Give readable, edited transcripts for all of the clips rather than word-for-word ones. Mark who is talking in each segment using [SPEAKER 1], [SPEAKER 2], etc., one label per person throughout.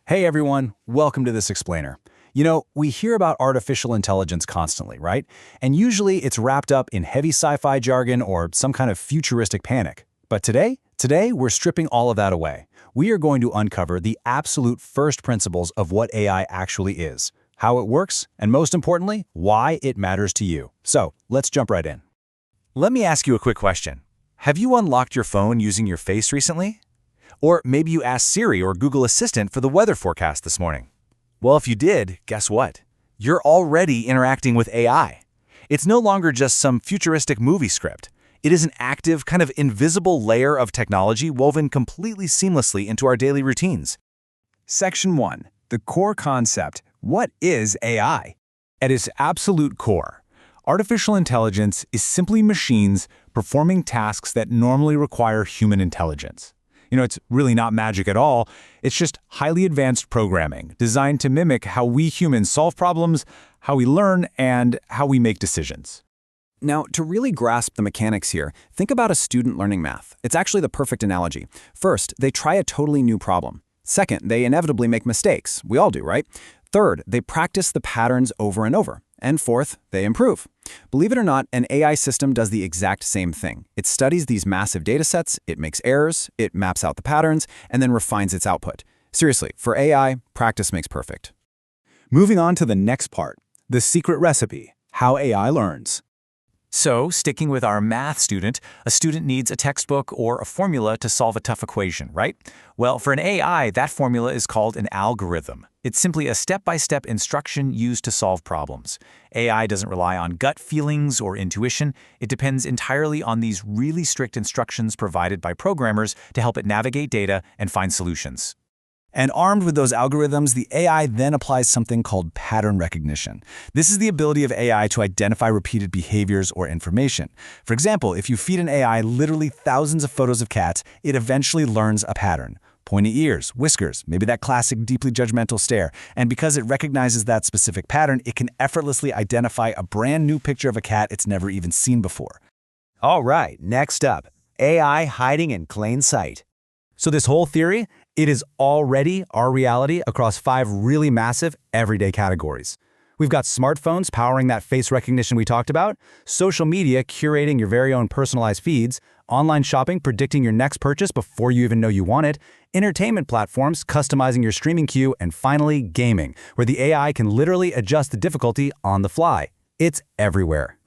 [SPEAKER 1] Hey everyone, welcome to This Explainer. We hear about artificial intelligence constantly, right? And usually it's wrapped up in heavy sci-fi jargon or some kind of futuristic panic. But today we're stripping all of that away. We are going to uncover the absolute first principles of what AI actually is, how it works, and most importantly, why it matters to you. So, let's jump right in. Let me ask you a quick question. Have you unlocked your phone using your face recently? Or maybe you asked Siri or Google Assistant for the weather forecast this morning. Well, if you did, guess what? You're already interacting with AI. It's no longer just some futuristic movie script. It is an active, kind of invisible layer of technology woven completely seamlessly into our daily routines.
[SPEAKER 2] Section 1. The core concept. What is AI?
[SPEAKER 1] At its absolute core, artificial intelligence is simply machines performing tasks that normally require human intelligence. It's really not magic at all. It's just highly advanced programming designed to mimic how we humans solve problems, how we learn, and how we make decisions.
[SPEAKER 2] Now, to really grasp the mechanics here, think about a student learning math. It's actually the perfect analogy. First, they try a totally new problem. Second, they inevitably make mistakes. We all do, right? Third, they practice the patterns over and over. And fourth, they improve. Believe it or not, an AI system does the exact same thing. It studies these massive datasets, it makes errors, it maps out the patterns, and then refines its output. Seriously, for AI, practice makes perfect.
[SPEAKER 1] Moving on to the next part, the secret recipe, how AI learns.
[SPEAKER 3] So, sticking with our math student, a student needs a textbook or a formula to solve a tough equation, right? Well, for an AI, that formula is called an algorithm. It's simply a step-by-step instruction used to solve problems. AI doesn't rely on gut feelings or intuition. It depends entirely on these really strict instructions provided by programmers to help it navigate data and find solutions.
[SPEAKER 1] And armed with those algorithms, the AI then applies something called pattern recognition. This is the ability of AI to identify repeated behaviors or information. For example, if you feed an AI literally thousands of photos of cats, it eventually learns a pattern. Pointy ears, whiskers, maybe that classic deeply judgmental stare. And because it recognizes that specific pattern, it can effortlessly identify a brand new picture of a cat it's never even seen before.
[SPEAKER 4] All right, next up, AI hiding in plain sight.
[SPEAKER 1] So this whole theory, it is already our reality across 5 really massive everyday categories. We've got smartphones powering that face recognition we talked about, social media curating your very own personalized feeds, online shopping predicting your next purchase before you even know you want it, entertainment platforms customizing your streaming queue, and finally, gaming, where the AI can literally adjust the difficulty on the fly. It's everywhere.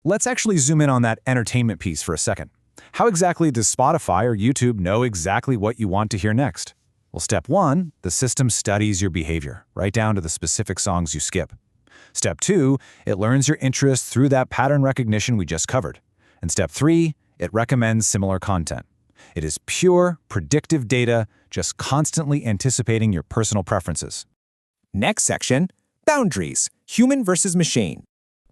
[SPEAKER 1] Let's actually zoom in on that entertainment piece for a second. How exactly does Spotify or YouTube know exactly what you want to hear next? Well, step 1, the system studies your behavior, right down to the specific songs you skip. Step 2, it learns your interests through that pattern recognition we just covered. And step 3, it recommends similar content. It is pure, predictive data, just constantly anticipating your personal preferences.
[SPEAKER 5] Next section, boundaries, human versus machine.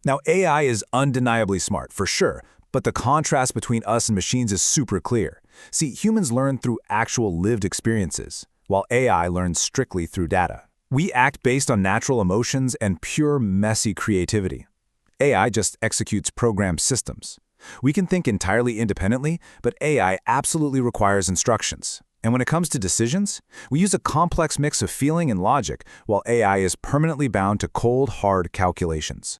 [SPEAKER 1] Now, AI is undeniably smart, for sure, but the contrast between us and machines is super clear. See, humans learn through actual lived experiences, while AI learns strictly through data. We act based on natural emotions and pure, messy creativity. AI just executes programmed systems. We can think entirely independently, but AI absolutely requires instructions. And when it comes to decisions, we use a complex mix of feeling and logic, while AI is permanently bound to cold, hard calculations.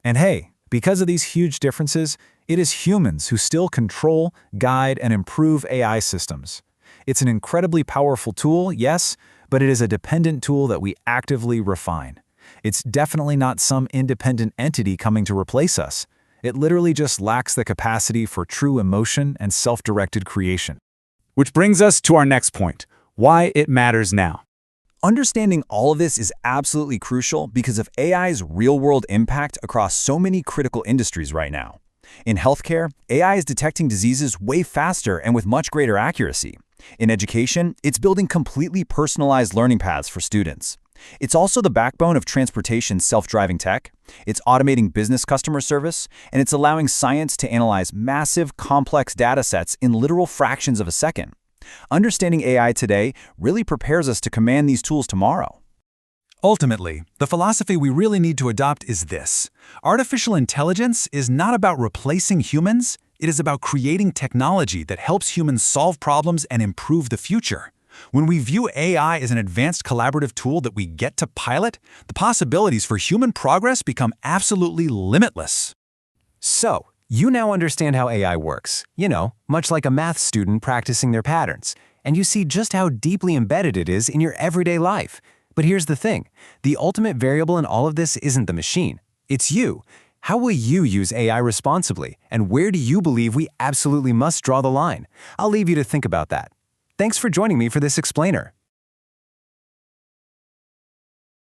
[SPEAKER 1] And hey, because of these huge differences, it is humans who still control, guide, and improve AI systems. It's an incredibly powerful tool, yes, but it is a dependent tool that we actively refine. It's definitely not some independent entity coming to replace us. It literally just lacks the capacity for true emotion and self-directed creation. Which brings us to our next point, why it matters now.
[SPEAKER 2] Understanding all of this is absolutely crucial because of AI's real-world impact across so many critical industries right now. In healthcare, AI is detecting diseases way faster and with much greater accuracy. In education, it's building completely personalized learning paths for students. It's also the backbone of transportation's self-driving tech. It's automating business customer service, and it's allowing science to analyze massive, complex data sets in literal fractions of a second. Understanding AI today really prepares us to command these tools tomorrow.
[SPEAKER 1] Ultimately, the philosophy we really need to adopt is this. Artificial intelligence is not about replacing humans, it is about creating technology that helps humans solve problems and improve the future.
[SPEAKER 6] When we view AI as an advanced collaborative tool that we get to pilot, the possibilities for human progress become absolutely limitless.
[SPEAKER 3] So, you now understand how AI works, much like a math student practicing their patterns, and you see just how deeply embedded it is in your everyday life. But here's the thing, the ultimate variable in all of this isn't the machine, it's you. How will you use AI responsibly, and where do you believe we absolutely must draw the line? I'll leave you to think about that. Thanks for joining me for this explainer.